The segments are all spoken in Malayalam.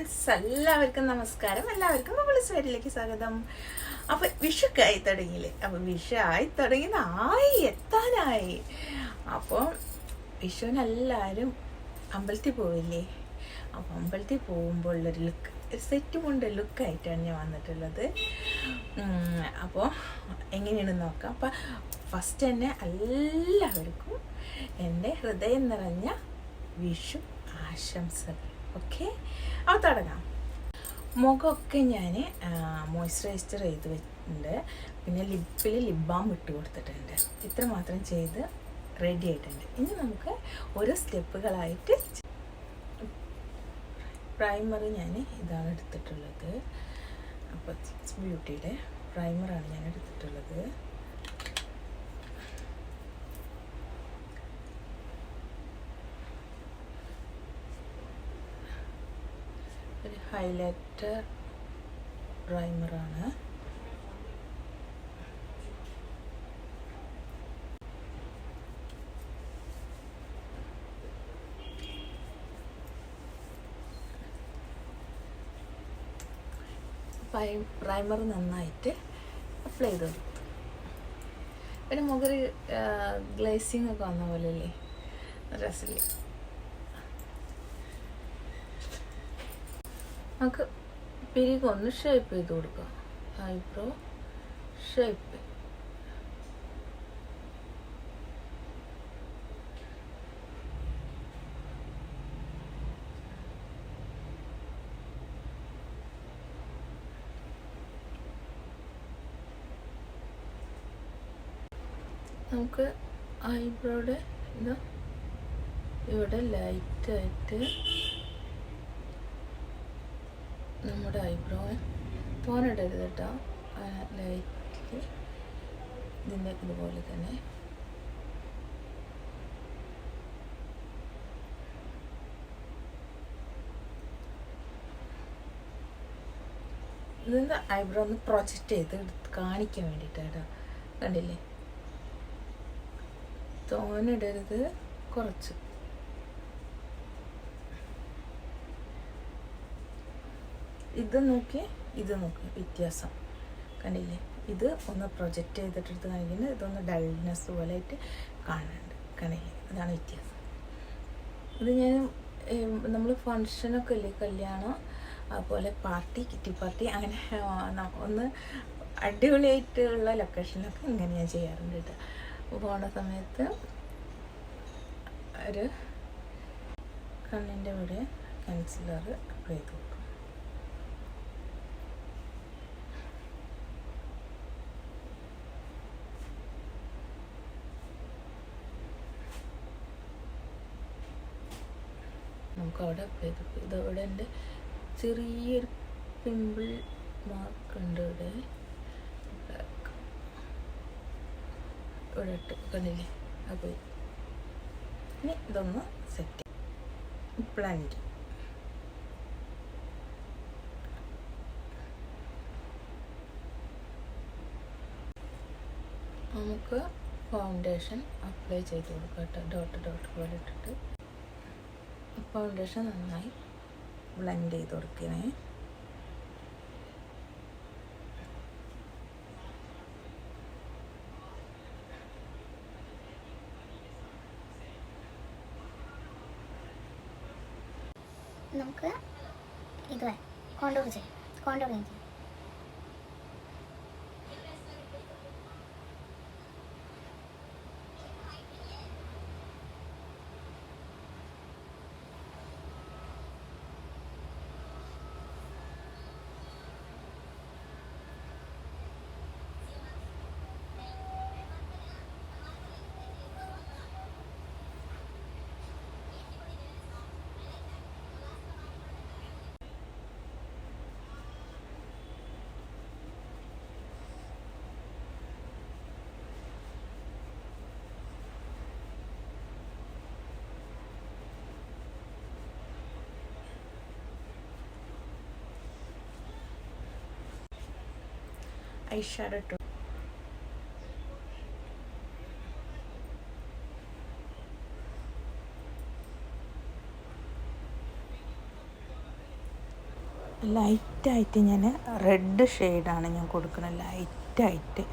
ഫ്രണ്ട്സ്, എല്ലാവർക്കും നമസ്കാരം. എല്ലാവർക്കും നമ്മൾ സ്വരിലേക്ക് സ്വാഗതം. അപ്പൊ വിഷുക്കെ ആയി തുടങ്ങിയില്ലേ? അപ്പൊ വിഷു ആയി തുടങ്ങി എത്താനായി. അപ്പോൾ വിഷുവിന് എല്ലാവരും അമ്പലത്തിൽ പോവില്ലേ? അപ്പൊ അമ്പലത്തിൽ പോകുമ്പോൾ ഉള്ളൊരു ലുക്ക്, സെറ്റ് കൊണ്ട് ലുക്കായിട്ടാണ് ഞാൻ വന്നിട്ടുള്ളത്. അപ്പോൾ എങ്ങനെയാണെന്ന് നോക്കാം. അപ്പം ഫസ്റ്റ് തന്നെ എല്ലാവർക്കും എൻ്റെ ഹൃദയം നിറഞ്ഞ വിഷു ആശംസകൾ. ഓക്കെ, അപ്പോൾ തുടങ്ങാം. മുഖമൊക്കെ ഞാൻ മോയ്സ്ചറൈസർ ചെയ്ത് വെച്ചിട്ടുണ്ട്. പിന്നെ ലിപ്പിൽ ലിപ് ബാം ഇട്ട് കൊടുത്തിട്ടുണ്ട്. ഇത്ര മാത്രം ചെയ്ത് റെഡി ആയിട്ടുണ്ട്. ഇനി നമുക്ക് ഓരോ സ്റ്റെപ്പുകളായിട്ട്. പ്രൈമർ ഞാൻ ഇതാണ് എടുത്തിട്ടുള്ളത്. അപ്പോൾ ബ്യൂട്ടിയുടെ പ്രൈമറാണ് ഞാൻ എടുത്തിട്ടുള്ളത്. ഒരു ഹൈലൈറ്റർ പ്രൈമറാണ്. പ്രൈമർ നന്നായിട്ട് അപ്ലൈ ചെയ്ത് കൊടുത്തു. പിന്നെ മുഖത്ത് ഗ്ലേസിങ് ഒക്കെ വന്ന പോലെ അല്ലേ, രസമില്ലേ? നമുക്ക് പിരികൊന്ന് ഷേപ്പ് ചെയ്ത് കൊടുക്കാം. Eyebrow shape. നമുക്ക് ഐബ്രോയുടെ ഇതാ ഇവിടെ ലൈറ്റായിട്ട് നമ്മുടെ ഐബ്രോ തോന്നിടരുത് കേട്ടോ. ലൈറ്റ് ഇതിൻ്റെ ഇതുപോലെ തന്നെ ഇതിൻ്റെ ഐബ്രോ ഒന്ന് പ്രൊജക്റ്റ് ചെയ്ത് കാണിക്കാൻ വേണ്ടിയിട്ടാട്ടോ. കണ്ടില്ലേ? തോന്നിടരുത്, കുറച്ച്. ഇത് നോക്കി വ്യത്യാസം കണ്ടില്ലേ? ഇത് ഒന്ന് പ്രൊജക്റ്റ് ചെയ്തിട്ടെടുത്ത് കാണിക്കുന്നത്, ഇതൊന്ന് ഡൾനെസ് പോലെ ആയിട്ട് കാണുന്നുണ്ട്. കണ്ടില്ലേ? അതാണ് വ്യത്യാസം. ഇത് ഞാൻ നമ്മൾ ഫങ്ഷനൊക്കെ ഇല്ലേ, കല്യാണം അതുപോലെ പാർട്ടി, കിറ്റി പാർട്ടി, അങ്ങനെ ഒന്ന് അടിപൊളിയായിട്ടുള്ള ലൊക്കേഷനിലൊക്കെ ഇങ്ങനെ ഞാൻ ചെയ്യാറുണ്ട് കേട്ടോ. പോണ സമയത്ത് ഒരു കണ്ണിൻ്റെ ഇവിടെ കൺസിലർ അപ്ലൈ ചെയ്ത് കൊടുക്കും. നമുക്ക് അവിടെ അപ്ലൈ ചെയ്ത് കൊടുക്കും. ഇതവിടെ എൻ്റെ ചെറിയൊരു പിമ്പിൾ മാർക്ക് ഉണ്ട് ഇവിടെ ഇട്ട് കണ്ടില്ലേ? അപ്പോൾ ഇനി ഇതൊന്ന് സെറ്റ് ബ്ലെൻഡ്. നമുക്ക് ഫൗണ്ടേഷൻ അപ്ലൈ ചെയ്ത് കൊടുക്കാം കേട്ടോ. ഡോട്ട് പോലെ ഇട്ടിട്ട് ഫൗണ്ടേഷൻ നന്നായി ബ്ലെൻഡ് ചെയ്ത് കൊടുക്കണേ. നമുക്ക് ഇത് കോണ്ടൂർ ചെയ്യാം. ഐഷാഡോ ഇട്ടു. ലൈറ്റായിട്ട് ഞാൻ റെഡ് ഷെയ്ഡാണ് ഞാൻ കൊടുക്കുന്നത്. ലൈറ്റായിട്ട്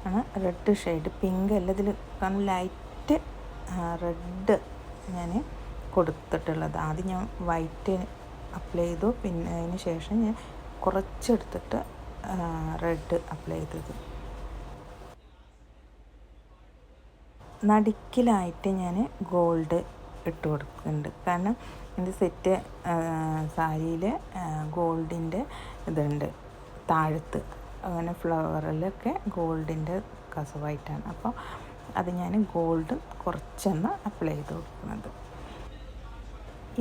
ആണ് റെഡ് ഷെയ്ഡ്, പിങ്ക് അല്ല ഇതിൽ, കാരണം ലൈറ്റ് റെഡ് ഞാൻ കൊടുത്തിട്ടുള്ളത്. ആദ്യം ഞാൻ വൈറ്റ് അപ്ലൈ ചെയ്തു, പിന്നെ അതിന് ശേഷം ഞാൻ കുറച്ചെടുത്തിട്ട് റെഡ് അപ്ലൈ ചെയ്തത്. നടുക്കിലായിട്ട് ഞാൻ ഗോൾഡ് ഇട്ട് കൊടുക്കുന്നുണ്ട്, കാരണം എൻ്റെ സെറ്റ് സാരിയിൽ ഗോൾഡിൻ്റെ ഇതുണ്ട് താഴത്ത്, അങ്ങനെ ഫ്ലവറിലൊക്കെ ഗോൾഡിൻ്റെ കസവായിട്ടാണ്. അപ്പോൾ അത് ഞാൻ ഗോൾഡ് കുറച്ചൊന്ന് അപ്ലൈ ചെയ്ത് കൊടുക്കുന്നത്.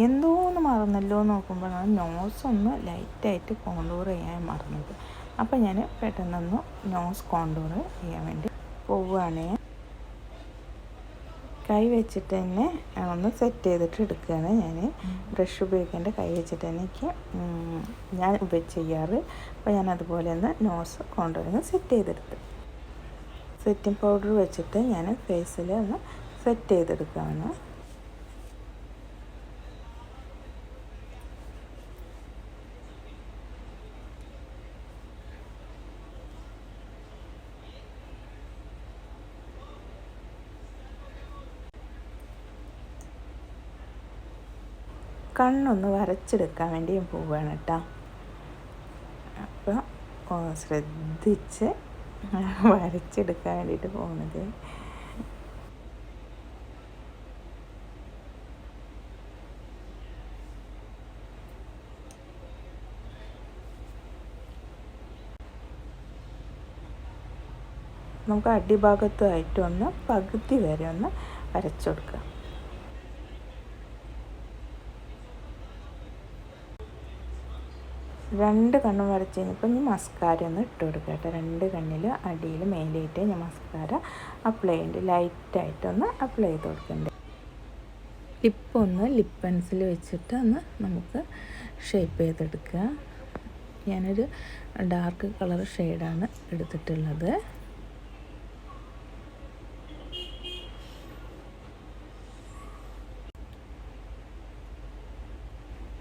എന്തോന്ന് മറന്നല്ലോ നോക്കുമ്പോഴാണ് നോസ് ഒന്ന് ലൈറ്റായിട്ട് കോണ്ടൂർ ചെയ്യാൻ മറന്നത്. അപ്പോൾ ഞാൻ പെട്ടെന്നൊന്ന് നോസ് കോണ്ടൂർ ചെയ്യാൻ വേണ്ടി പോവുകയാണ്. കൈ വെച്ചിട്ട് തന്നെ ഒന്ന് സെറ്റ് ചെയ്തിട്ട് എടുക്കുകയാണ് ഞാൻ. ബ്രഷ് ഉപയോഗിക്കേണ്ട, കൈ വെച്ചിട്ട് തന്നെ ഞാൻ ചെയ്യാറ്. അപ്പോൾ ഞാൻ അതുപോലെ ഒന്ന് നോസ് കോണ്ടൂറിങ് സെറ്റ് ചെയ്തെടുത്ത്, സെറ്റിംഗ് പൗഡർ വെച്ചിട്ട് ഞാൻ ഫേസിൽ ഒന്ന് സെറ്റ് ചെയ്തെടുക്കുകയാണ്. കണ്ണൊന്ന് വരച്ചെടുക്കാൻ വേണ്ടി ഞാൻ പോവുകയാണ് കേട്ടോ. അപ്പോൾ ശ്രദ്ധിച്ച് വരച്ചെടുക്കാൻ വേണ്ടിയിട്ട് പോകുന്നത്. നമുക്ക് അടിഭാഗത്തുമായിട്ട് ഒന്ന് പകുതി വരെ ഒന്ന് വരച്ചു കൊടുക്കാം. രണ്ട് കണ്ണും വരച്ച് കഴിഞ്ഞപ്പോൾ ഞാൻ മസ്കാര ഒന്ന് ഇട്ട് കൊടുക്കുക കേട്ടോ. രണ്ട് കണ്ണിൽ അടിയിൽ മേലായിട്ട് ഞാൻ മസ്കാര അപ്ലൈ ചെയ്യുന്നുണ്ട്. ലൈറ്റായിട്ടൊന്ന് അപ്ലൈ ചെയ്ത് കൊടുക്കുന്നുണ്ട്. ലിപ്പൊന്ന് ലിപ്പ് പെൻസിൽ വെച്ചിട്ട് ഒന്ന് നമുക്ക് ഷേപ്പ് ചെയ്തെടുക്കുക. ഞാനൊരു ഡാർക്ക് കളർ ഷെയ്ഡാണ് എടുത്തിട്ടുള്ളത്.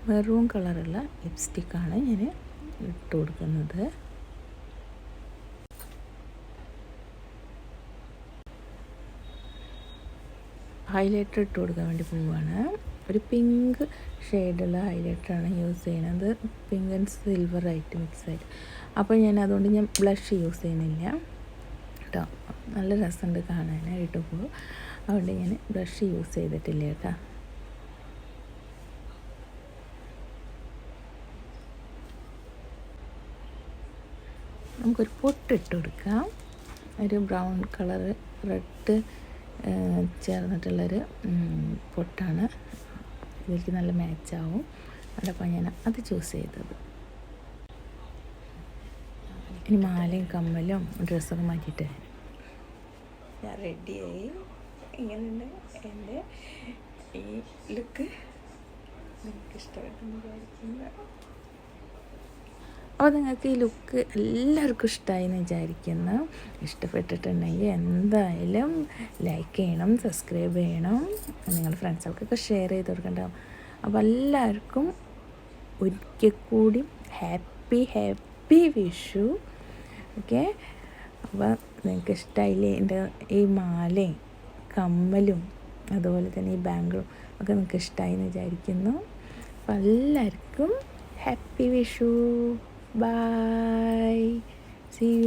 മെറൂൺ കളറുള്ള ലിപ്സ്റ്റിക്കാണ് ഞാൻ ഇട്ട് കൊടുക്കുന്നത്. ഹൈലൈറ്റർ ഇട്ട് കൊടുക്കാൻ വേണ്ടി പോവുകയാണ്. ഒരു പിങ്ക് ഷെയ്ഡുള്ള ഹൈലൈറ്ററാണ് യൂസ് ചെയ്യുന്നത്, പിങ്ക് ആൻഡ് സിൽവർ ആയിട്ട് മിക്സ് ആയിട്ട്. അപ്പോൾ അതുകൊണ്ട് ഞാൻ ബ്ലഷ് യൂസ് ചെയ്യുന്നില്ല കേട്ടോ. നല്ല രസമുണ്ട് കാണാനായിട്ട് പോകും, അതുകൊണ്ട് ഞാൻ ബ്ലഷ് യൂസ് ചെയ്തിട്ടില്ല കേട്ടോ. നമുക്കൊരു പൊട്ടിട്ട് കൊടുക്കാം. ഒരു ബ്രൗൺ കളർ റെഡ് ചേർന്നിട്ടുള്ളൊരു പൊട്ടാണ്, ഇതിലേക്ക് നല്ല മാച്ചാവും. അതപ്പോൾ ഞാൻ അത് ചൂസ് ചെയ്തത്. ഇനി മാലയും കമ്മലും ഡ്രസ്സൊക്കെ മാറ്റിയിട്ട് ഞാൻ റെഡിയായി. ഇങ്ങനെയുണ്ട് എൻ്റെ ഈ ലുക്ക്. നിങ്ങൾക്ക് ഇഷ്ടപ്പെട്ടെന്ന് വിചാരിക്കുന്നു. അപ്പോൾ നിങ്ങൾക്ക് ഈ ലുക്ക് എല്ലാവർക്കും ഇഷ്ടമായി എന്ന് വിചാരിക്കുന്നു. ഇഷ്ടപ്പെട്ടിട്ടുണ്ടെങ്കിൽ എന്തായാലും ലൈക്ക് ചെയ്യണം, സബ്സ്ക്രൈബ് ചെയ്യണം, നിങ്ങളുടെ ഫ്രണ്ട്സുകൾക്കൊക്കെ ഷെയർ ചെയ്ത് കൊടുക്കണ്ടാവും. അപ്പോൾ എല്ലാവർക്കും ഒരിക്കൽ കൂടി ഹാപ്പി വിഷു. ഓക്കെ, അപ്പോൾ നിങ്ങൾക്ക് ഇഷ്ടമായില്ലേ എൻ്റെ ഈ മാലയും കമ്മലും അതുപോലെ തന്നെ ഈ ബാംഗിളും ഒക്കെ നിങ്ങൾക്ക് ഇഷ്ടമായി എന്ന് വിചാരിക്കുന്നു. അപ്പോൾ എല്ലാവർക്കും happy Vishu. Bye. See you.